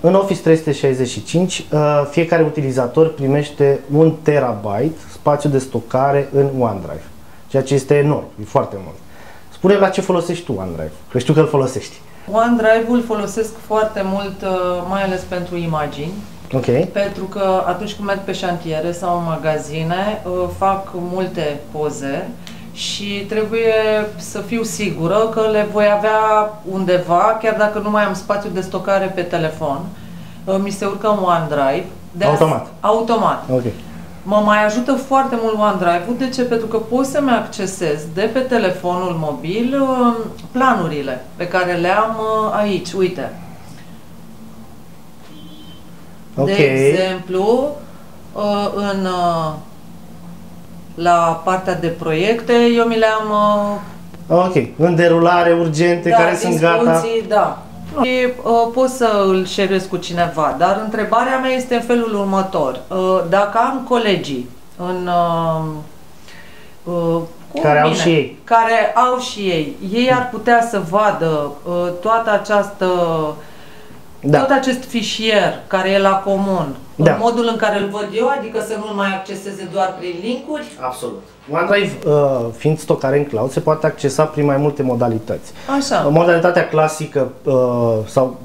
În Office 365, fiecare utilizator primește 1 terabyte spațiu de stocare în OneDrive, ceea ce este enorm, e foarte mult. Spune la ce folosești tu OneDrive, că știu că îl folosești. OneDrive-ul folosesc foarte mult, mai ales pentru imagini. Ok. Pentru că atunci când merg pe șantiere sau în magazine, fac multe poze și trebuie să fiu sigură că le voi avea undeva, chiar dacă nu mai am spațiu de stocare pe telefon. Mi se urcă în OneDrive. Automat. Automat. Ok. Mă mai ajută foarte mult OneDrive-ul. De ce? Pentru că pot să-mi accesez de pe telefonul mobil planurile pe care le am aici. Uite. Okay. De exemplu, la partea de proiecte, eu mi le-am... Ok, în derulare, urgente, da, care sunt gata. Da. Și pot să îl share-ez cu cineva, dar întrebarea mea este în felul următor. Dacă am colegii care au și ei. Care au și ei, ei ar putea să vadă toată această... Da. Tot acest fișier care e la comun, da. în modul în care îl văd eu, adică să nu-l mai acceseze doar prin linkuri? Absolut. OneDrive, fiind stocare în cloud, se poate accesa prin mai multe modalități. Așa. Modalitatea clasică sau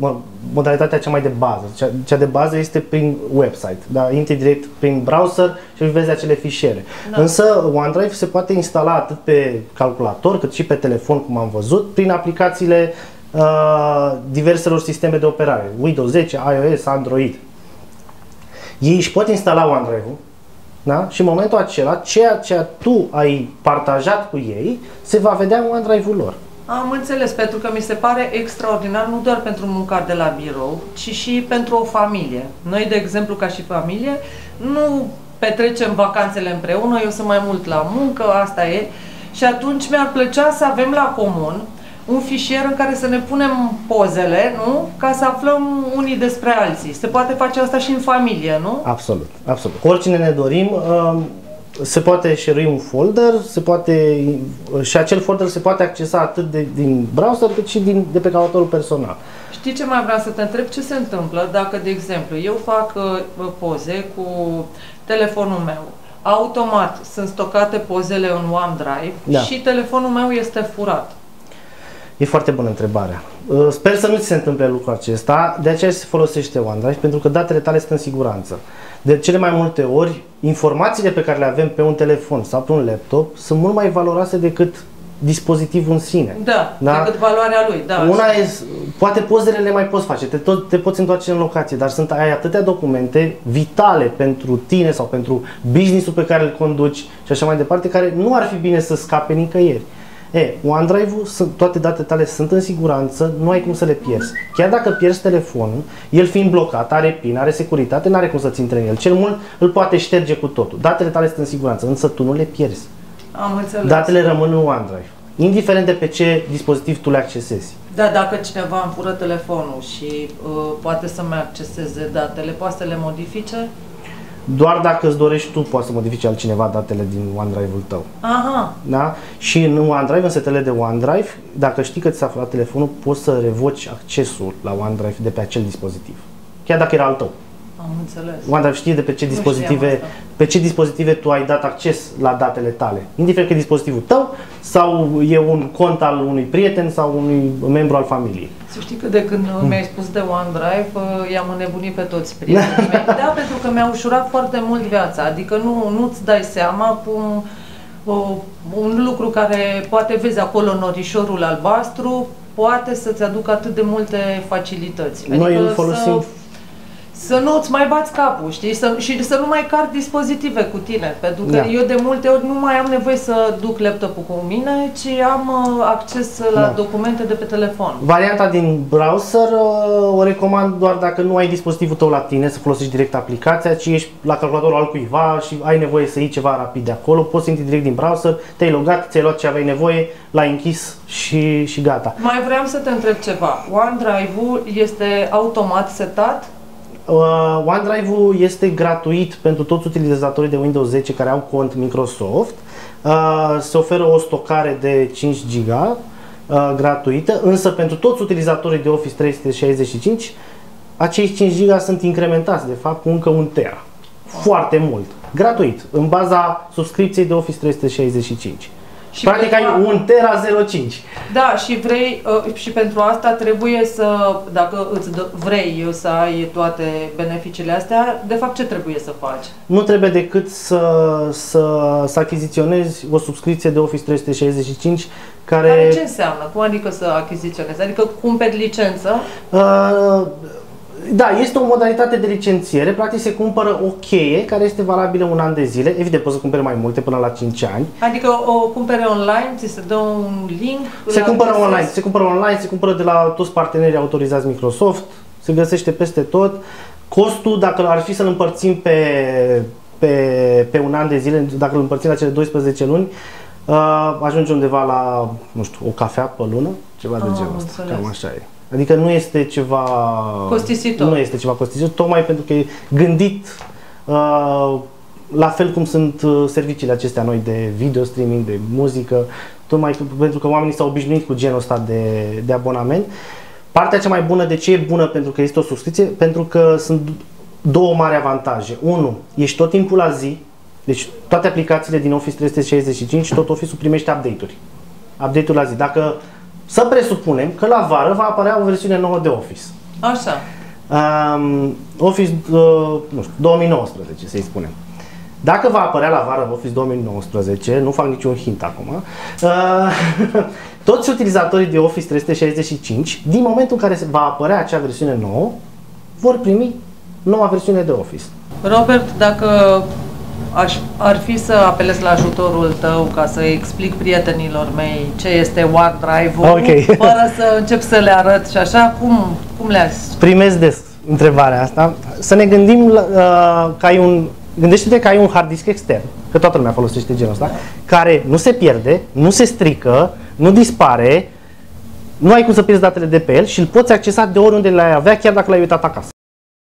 modalitatea cea mai de bază, cea de bază este prin website, da? Intri direct prin browser și vezi acele fișiere. Da. Însă OneDrive se poate instala atât pe calculator cât și pe telefon, cum am văzut, prin aplicațiile diverselor sisteme de operare, Windows 10, iOS, Android. Ei își pot instala OneDrive-ul, da? Și în momentul acela, ceea ce tu ai partajat cu ei, se va vedea în OneDrive-ul lor. Am înțeles, pentru că mi se pare extraordinar, nu doar pentru munca de la birou, ci și pentru o familie. Noi, de exemplu, ca și familie, nu petrecem vacanțele împreună, eu sunt mai mult la muncă, asta e, și atunci mi-ar plăcea să avem la comun un fișier în care să ne punem pozele, nu? Ca să aflăm unii despre alții. Se poate face asta și în familie, nu? Absolut, absolut. Oricine ne dorim, se poate share un folder, și acel folder se poate accesa atât din browser cât și de pe calculatorul personal. Știi ce mai vreau să te întreb? Ce se întâmplă dacă, de exemplu, eu fac poze cu telefonul meu, automat sunt stocate pozele în OneDrive, da, și telefonul meu este furat? E foarte bună întrebarea. Sper să nu ți se întâmple lucrul acesta, de aceea se folosește OneDrive, pentru că datele tale sunt în siguranță. De cele mai multe ori, informațiile pe care le avem pe un telefon sau pe un laptop sunt mult mai valoroase decât dispozitivul în sine. Da, decât valoarea lui. Da, una e, poate pozele le mai poți face, te poți întoarce în locație, dar ai atâtea documente vitale pentru tine sau pentru business-ul pe care îl conduci și așa mai departe, care nu ar fi bine să scape nicăieri. OneDrive-ul, toate datele tale sunt în siguranță, nu ai cum să le pierzi. Chiar dacă pierzi telefonul, el fiind blocat, are PIN, are securitate, nu are cum să-ți intre în el. Cel mult îl poate șterge cu totul. Datele tale sunt în siguranță, însă tu nu le pierzi. Am înțeles. Datele rămân în OneDrive, indiferent de pe ce dispozitiv tu le accesezi. Da, dacă cineva îmi fură telefonul și poate să-mi acceseze datele, poate să le modifice? Doar dacă îți dorești tu, poți să modifici altcineva datele din OneDrive-ul tău. Aha. Da? Și în OneDrive, în setele de OneDrive, dacă știi că ți s-a furat telefonul, poți să revoci accesul la OneDrive de pe acel dispozitiv. Chiar dacă era al tău. Am înțeles. OneDrive știe de pe ce dispozitive tu ai dat acces la datele tale. Indiferent că e dispozitivul tău sau e un cont al unui prieten sau unui membru al familiei. Să știi că de când mi-ai spus de OneDrive, i-am înnebunit pe toți prietenii mei. Da, pentru că mi-a ușurat foarte mult viața. Adică nu-ți dai seama cum un lucru care poate vezi acolo în norișorul albastru poate să-ți aducă atât de multe facilități. Noi adică îl folosim. Să nu-ți mai bați capul, știi? Și să nu mai carci dispozitive cu tine. Pentru că eu de multe ori nu mai am nevoie să duc laptopul cu mine, ci am acces la documente de pe telefon. Varianta din browser o recomand doar dacă nu ai dispozitivul tău la tine, să folosești direct aplicația, ci ești la calculatorul altcuiva și ai nevoie să iei ceva rapid de acolo, poți să intri direct din browser, te-ai logat, ți-ai luat ce aveai nevoie, l-ai închis și gata. Mai vreau să te întreb ceva. OneDrive-ul este automat setat? OneDrive-ul este gratuit pentru toți utilizatorii de Windows 10 care au cont Microsoft. Se oferă o stocare de 5 GB gratuită, însă pentru toți utilizatorii de Office 365 acei 5 GB sunt incrementați de fapt cu încă 1 tera. Foarte mult. Gratuit, în baza subscripției de Office 365. Și practic ai 1 tera 0,5. Da, și vrei, și pentru asta trebuie să, dacă vrei să ai toate beneficiile astea, de fapt ce trebuie să faci? Nu trebuie decât să achiziționezi o subscripție de Office 365 care ce înseamnă? Cum adică să achiziționezi? Adică cumperi licență? Da, este o modalitate de licențiere. Practic se cumpără o cheie care este valabilă 1 an de zile. Evident, poți să cumperi mai multe, până la 5 ani. Adică o cumpere online, ți se dă un link? Se cumpără online, se cumpără de la toți partenerii autorizați Microsoft, se găsește peste tot. Costul, dacă ar fi să-l împărțim pe 1 an de zile, dacă îl împărțim la cele 12 luni, ajunge undeva la, nu știu, o cafea pe lună, ceva de genul ăsta. Cam așa e. Adică nu este ceva costisitor. Nu este ceva costisitor, tocmai pentru că e gândit la fel cum sunt serviciile acestea noi de video streaming, de muzică, tocmai pentru că oamenii s-au obișnuit cu genul ăsta de abonament. Partea cea mai bună, de ce e bună pentru că este o subscripție? Pentru că sunt 2 mari avantaje. 1, ești tot timpul la zi, deci toate aplicațiile din Office 365, tot Office-ul primește update-uri. Update-uri la zi. Dacă să presupunem că la vară va apărea o versiune nouă de Office. Așa. Office, nu știu, 2019, să-i spunem. Dacă va apărea la vară Office 2019, nu fac niciun hint acum, toți utilizatorii de Office 365, din momentul în care va apărea acea versiune nouă, vor primi noua versiune de Office. Robert, dacă ar fi să apelez la ajutorul tău ca să explic prietenilor mei ce este OneDrive-ul, fără să încep să le arăt și așa, cum le-ai? Primesc des întrebarea asta. Să ne gândim că ai gândește-te că ai un hard disk extern, că toată lumea folosește genul ăsta, care nu se pierde, nu se strică, nu dispare, nu ai cum să pierzi datele de pe el și îl poți accesa de oriunde le-ai avea, chiar dacă l-ai uitat acasă.